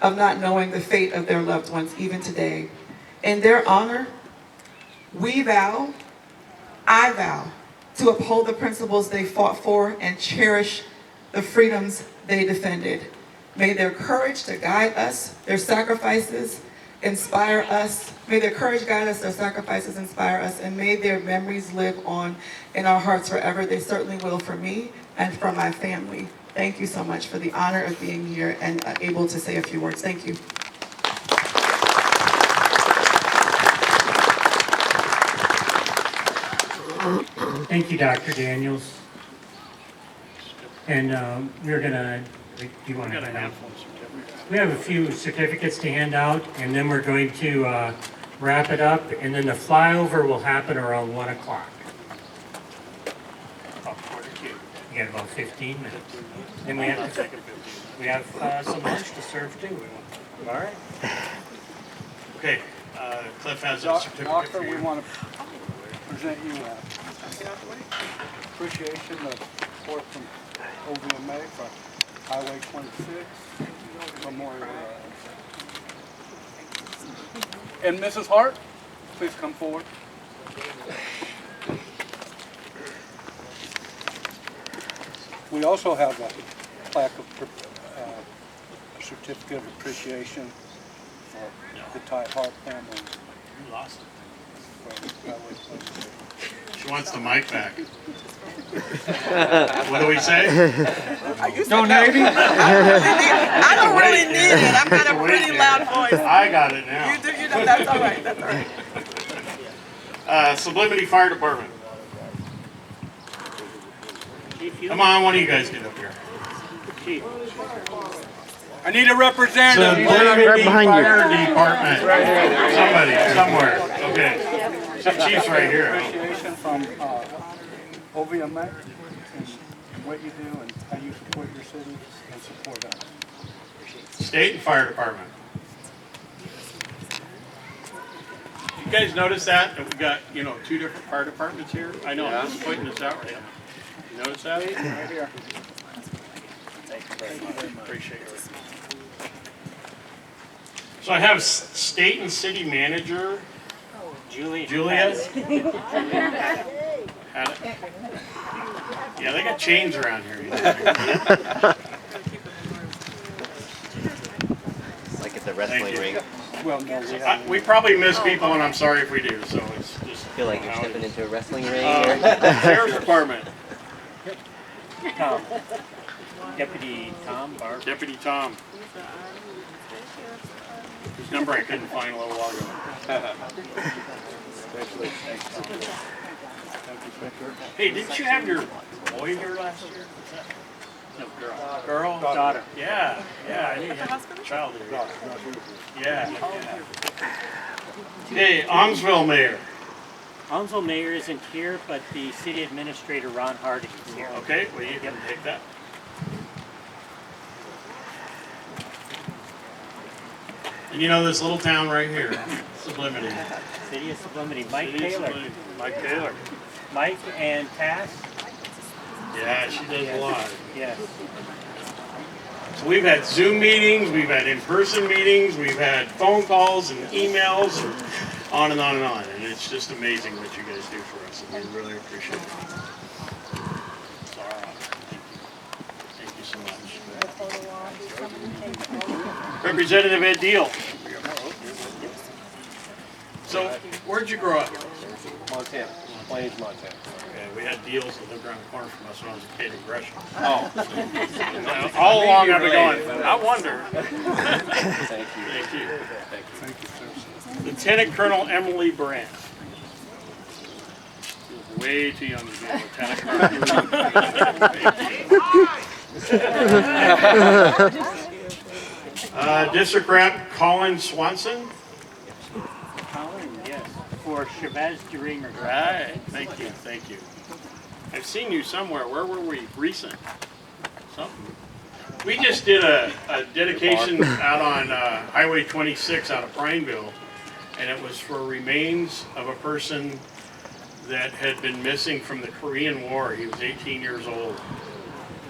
of not knowing the fate of their loved ones even today. In their honor, I vow to uphold the principles they fought for and cherish the freedoms they defended. May their courage to guide us, their sacrifices inspire us. May their courage guide us, their sacrifices inspire us, and may their memories live on in our hearts forever. They certainly will for me and for my family. Thank you so much for the honor of being here and able to say a few words. Thank you. Thank you, Dr. Daniels. And we're gonna, do you want to hand out? We have a few certificates to hand out, and then we're going to wrap it up, and then the flyover will happen around 1 o'clock. You got about 15 minutes. Then we have some lunch to serve too. All right. Okay, Cliff has a certificate Doctor, for you. we want to present you appreciation of support from POW-MIA for Highway 26 Memorial. And Mrs. Hart, please come forward. We also have a plaque of a certificate of appreciation for the Ty Hart family. You lost it. From Highway 26. She wants the mic back. What do we say? No, Navy? I don't really need it. I've got a pretty loud voice. I got it now. You do, that's all right, that's all right. Sublimity Fire Department. Come on, one of you guys get up here. I need a representative. Sublimity Fire Department. Somebody, somewhere. Okay. Some chief's right here. Appreciation from POW-MIA and what you do and how you support your city and support us. State and Fire Department. You guys notice that we got, two different fire departments here? I know, I'm just pointing this out right now. You notice that? Right here. Thank you very much. Appreciate it. So I have state and city manager, Julia. Had it. Yeah, they got chains around here. It's like at the wrestling ring. Well, no, We probably miss people, and I'm sorry if we do. So it's just. I feel like you're stepping into a wrestling ring. Or... Sheriff's Department. Tom. Deputy Tom Barr. Deputy Tom. Whose number I couldn't find a little while ago. Hey, didn't you have your boy here last year? No, girl. Girl? Daughter. Yeah, I knew you had a child here. Yeah. Hey, Almsville Mayor. Almsville Mayor isn't here, but the city administrator, Ron Hardy, is here. Okay, well, you can take that. And you know this little town right here, Sublimity. City of Sublimity, Mike City of Taylor. Sublimity. Mike Taylor. Mike and Tass? Yeah, she does a lot. Yes. So we've had Zoom meetings, we've had in-person meetings, we've had phone calls and emails, and on and on and on. And it's just amazing what you guys do for us, and we really appreciate it. Thank you so much. Representative Ed Deal. So, where'd you grow up? Montana, Plains, Montana. Okay, we had deals that lived around the corner from us when I was a kid in Gresham. Oh. All along I've been going, I wonder. Thank you. Thank you. thank you, sir. Lieutenant Colonel Emily Brandt. She was way too young to be a lieutenant colonel. District Rep Colin Swanson. Colin, yes. For Chavez DeReamer. Right, thank you. I've seen you somewhere. Where were we? Recent. Something. We just did a dedication out on Highway 26 out of Prineville, and it was for remains of a person that had been missing from the Korean War. He was 18 years old,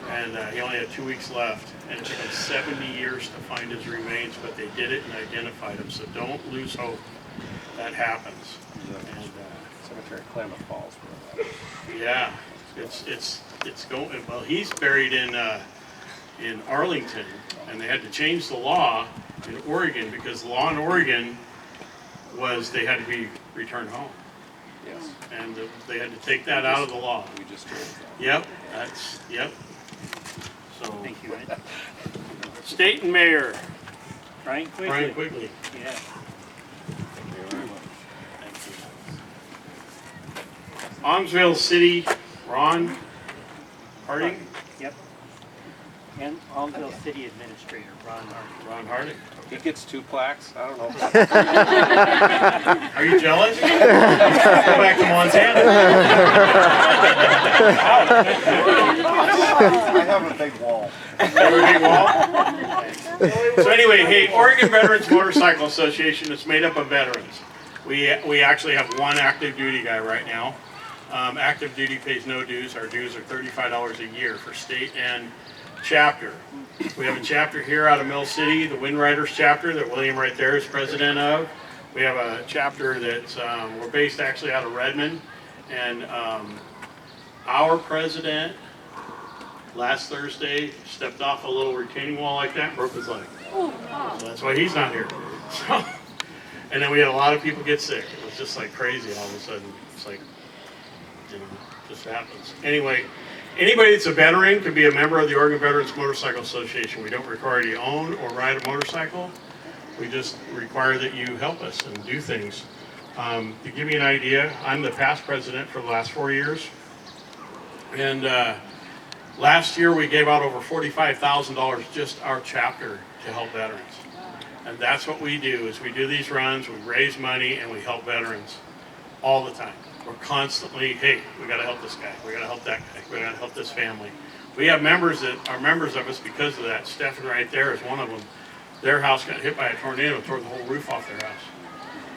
and he only had 2 weeks left. and it took them 70 years to find his remains, but they did it and identified him. So don't lose hope. That happens. And, Cemetery Klamath Falls. yeah, it's going. Well, he's buried in Arlington, and they had to change the law in Oregon because the law in Oregon was they had to be returned home, Yes. and they had to take that out of the law. We just changed that. Yep, yep. So thank you. State and Mayor Brian Quigley. Brian Quigley. Yeah. Thank you very much. Almsville City, Ron Harding. Yep. And Almsville City Administrator, Ron Hart. Ron Harding. He gets 2 plaques. I don't know. Are you jealous? Go back to Montana. I have a big wall. So anyway, hey, Oregon Veterans Motorcycle Association is made up of veterans. We actually have one active duty guy right now. Active duty pays no dues. Our dues are $35 a year for state and chapter. We have a chapter here out of Mill City, the Wind Riders chapter that William right there is president of. We have a chapter that's, we're based actually out of Redmond, and our president last Thursday stepped off a little retaining wall like that and broke his leg. So that's why he's not here. So, and then we had a lot of people get sick. It was just like crazy all of a sudden. It's like, you know, just happens. Anyway, anybody that's a veteran can be a member of the Oregon Veterans Motorcycle Association. We don't require you to own or ride a motorcycle. We just require that you help us and do things. To give you an idea, I'm the past president for the last 4 years. And last year we gave out over $45,000 just our chapter to help veterans. And that's what we do, is we do these runs, we raise money, and we help veterans all the time. We're constantly, hey, we gotta help this guy, we gotta help that guy, we gotta help this family. We have members that are members of us because of that. Stephen right there is one of them. Their house got hit by a tornado, tore the whole roof off their house.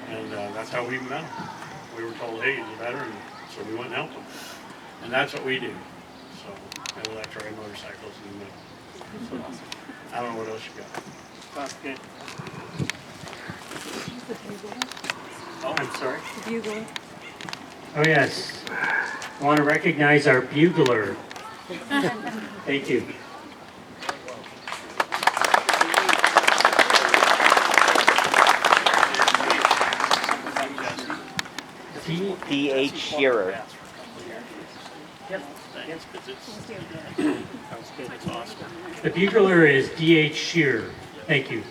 And that's how we met him. We were told, hey, he's a veteran, so we went and helped him. And that's what we do. So, and we like to ride motorcycles. And, so, I don't know what else you got. Sounds good. Oh, I'm sorry. The bugler. Oh, yes. I want to recognize our bugler. Thank you. P.H. Shearer. Yep. Thanks, 'cause it's awesome. The bugler is D.H. Shearer. Thank you.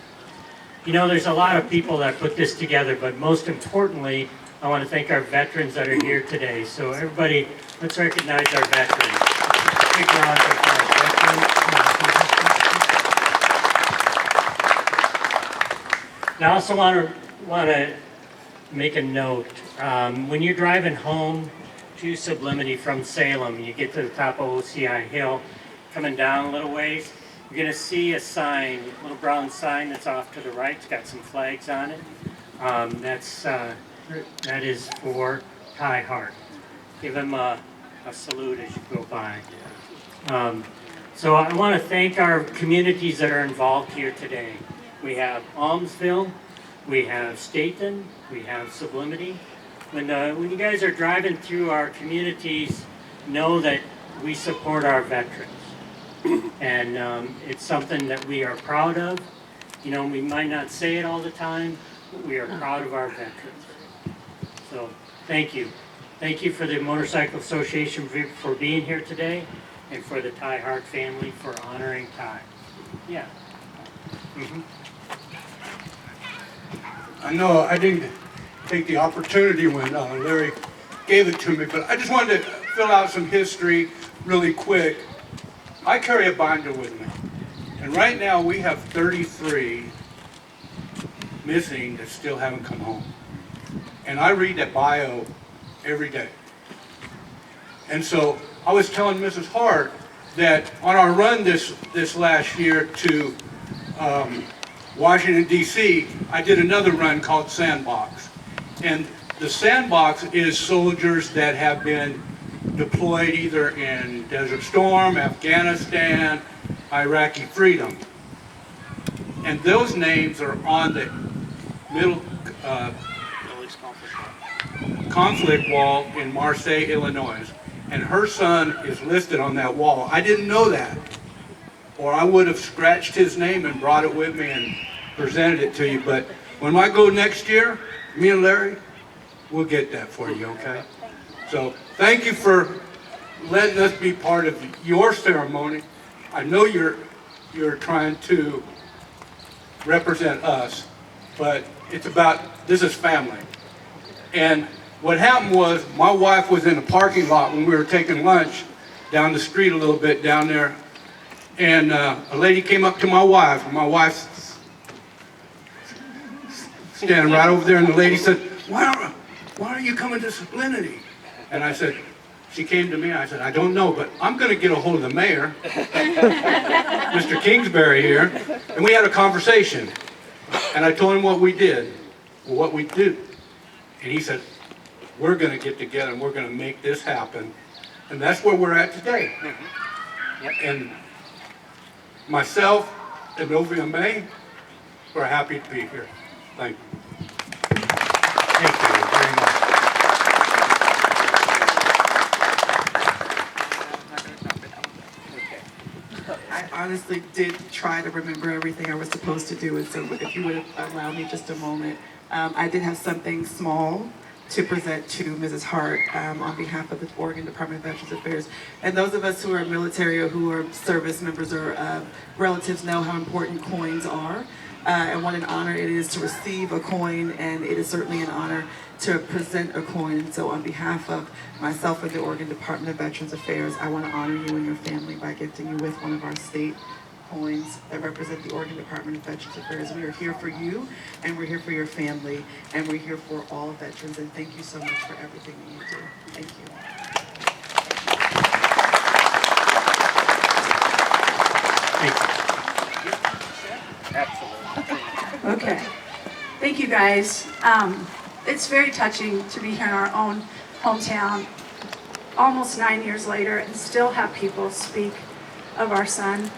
You know, there's a lot of people that put this together, but most importantly, I want to thank our veterans that are here today. So everybody, let's recognize our veterans. Big round of applause for our veterans. Now, I also want to make a note. When you're driving home to Sublimity from Salem, you get to the top of OCI Hill, coming down a little ways, you're going to see a sign, a little brown sign that's off to the right. It's got some flags on it. That is for Ty Hart. Give him a salute as you go by. So I want to thank our communities that are involved here today. We have Almsville, we have Staten, we have Sublimity. When you guys are driving through our communities, know that we support our veterans. And it's something that we are proud of. You know, we might not say it all the time, but we are proud of our veterans. So, thank you. Thank you for the Motorcycle Association for being here today, and for the Ty Hart family for honoring Ty. Yeah. I know I didn't take the opportunity when Larry gave it to me, but I just wanted to fill out some history really quick. I carry a binder with me, and right now we have 33 missing that still haven't come home. And I read that bio every day. And so I was telling Mrs. Hart that on our run this last year to Washington, D.C., I did another run called Sandbox. And the Sandbox is soldiers that have been deployed either in Desert Storm, Afghanistan, Iraqi freedom. And those names are on the middle conflict wall in Marseille, Illinois. And her son is listed on that wall. I didn't know that, or I would have scratched his name and brought it with me and presented it to you. But when I go next year, me and Larry, we'll get that for you, okay? So thank you for letting us be part of your ceremony. I know you're trying to represent us, but it's about, this is family. And what happened was, my wife was in a parking lot when we were taking lunch down the street a little bit down there, and a lady came up to my wife, and my wife's standing right over there, and the lady said, why are you coming to Sublimity? And I said, she came to me, and I said, I don't know, but I'm going to get a hold of the mayor, Mr. Kingsbury here, and we had a conversation. And I told him what we did, what we do. And he said, we're going to get together and we're going to make this happen. And that's where we're at today. And myself and POW-MIA, we're happy to be here. Thank you. Thank you very much. I honestly did try to remember everything I was supposed to do, and so if you would allow me just a moment, I did have something small to present to Mrs. Hart on behalf of the Oregon Department of Veterans Affairs. And those of us who are military or who are service members or relatives know how important coins are, and what an honor it is to receive a coin, and it is certainly an honor to present a coin. And so on behalf of myself and the Oregon Department of Veterans Affairs, I want to honor you and your family by gifting you with one of our state coins that represent the Oregon Department of Veterans Affairs. We are here for you, and we're here for your family, and we're here for all veterans, and thank you so much for everything that you do. Thank you. Absolutely. Okay. Thank you, guys. It's very touching to be here in our own hometown almost 9 years later and still have people speak of our son.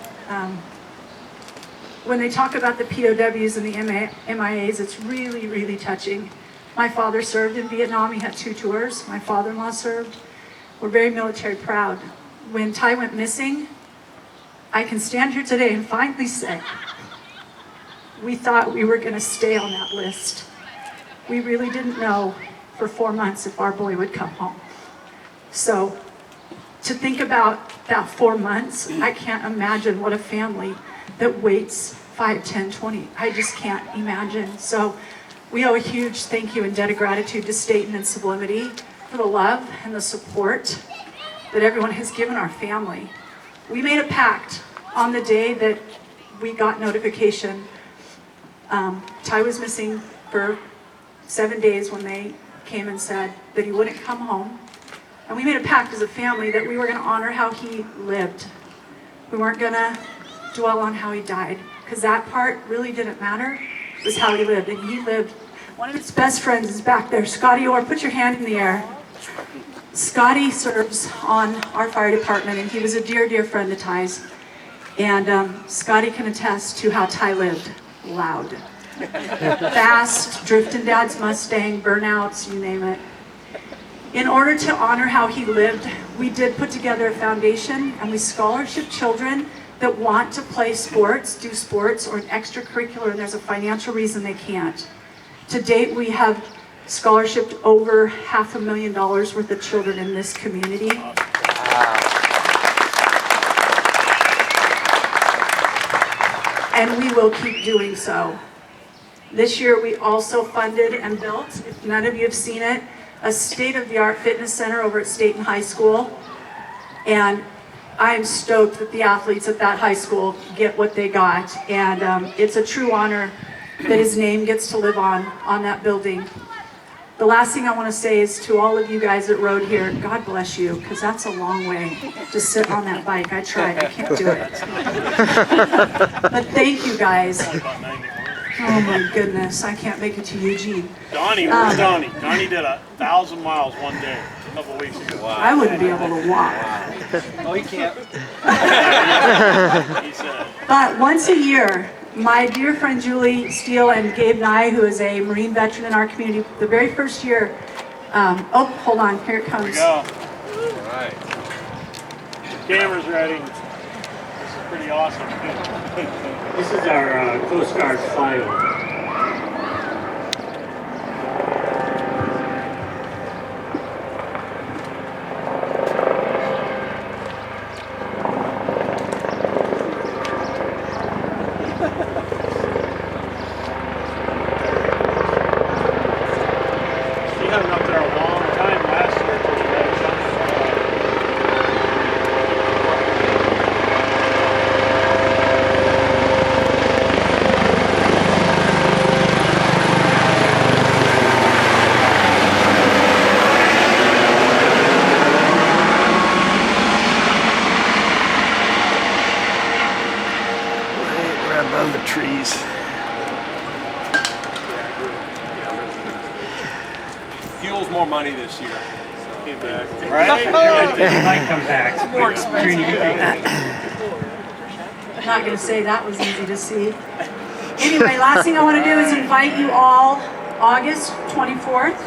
When they talk about the POWs and the MIAs, it's really, really touching. My father served in Vietnam. He had 2 tours. My father-in-law served. We're very military proud. When Ty went missing, I can stand here today and finally say, we thought we were going to stay on that list. We really didn't know for 4 months if our boy would come home. So to think about that 4 months, I can't imagine what a family that waits 5, 10, 20. I just can't imagine. So we owe a huge thank you and debt of gratitude to Staten and Sublimity for the love and the support that everyone has given our family. We made a pact on the day that we got notification. Ty was missing for 7 days when they came and said that he wouldn't come home. And we made a pact as a family that we were going to honor how he lived. We weren't going to dwell on how he died, because that part really didn't matter. It was how he lived, and he lived. One of his best friends is back there. Scotty Orr, put your hand in the air. Scotty serves on our fire department, and he was a dear, dear friend of Ty's. And Scotty can attest to how Ty lived. Loud. Fast, drifting dad's Mustang, burnouts, you name it. In order to honor how he lived, we did put together a foundation, and we scholarship children that want to play sports, do sports, or an extracurricular, and there's a financial reason they can't. To date, we have scholarshiped over $500,000 worth of children in this community. And we will keep doing so. This year, we also funded and built, if none of you have seen it, a state-of-the-art fitness center over at Staten High School. And I'm stoked that the athletes at that high school get what they got. And it's a true honor that his name gets to live on that building. The last thing I want to say is to all of you guys that rode here, God bless you, because that's a long way to sit on that bike. I tried, I can't do it. But thank you guys. Oh my goodness, I can't make it to Eugene. Donnie, where's Donnie? Donnie did 1,000 miles one day, a couple weeks ago. I wouldn't be able to walk. No, he can't. He said, But once a year, my dear friend Julie Steele and Gabe Nye, who is a Marine veteran in our community, the very first year, oh, hold on, here it here we comes. go. All right. Camera's ready. This is pretty awesome. This is our Coast Guard file. He had him up there a long time last year till he had something. We're above the trees. Fuel's more money this year. Right? It might come back. More expensive. I'm not going to say that was easy to see. Anyway, last thing I want to do is invite you all, August 24th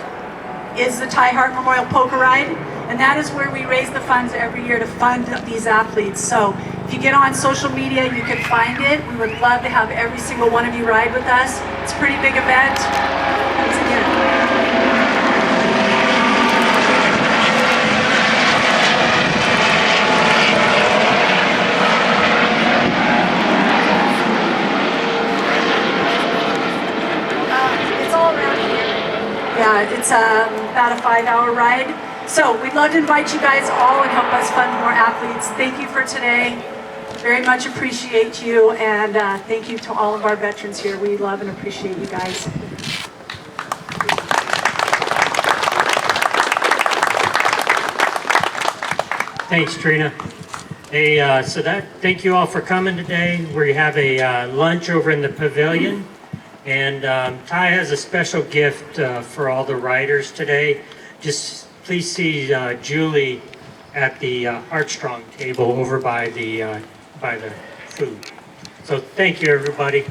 is the Ty Hart Memorial Poker Ride, and that is where we raise the funds every year to fund these athletes. So if you get on social media, you can find it. We would love to have every single one of you ride with us. It's a pretty big event. Once again. It's all around here. Yeah, it's about a 5-hour ride. So we'd love to invite you guys all and help us fund more athletes. Thank you for today. Very much appreciate you, and thank you to all of our veterans here. We love and appreciate you guys. Thanks, Trina. Hey, thank you all for coming today. We have a lunch over in the pavilion, and Ty has a special gift for all the riders today. Just please see Julie at the Heartstrong table over by the food. So thank you, everybody.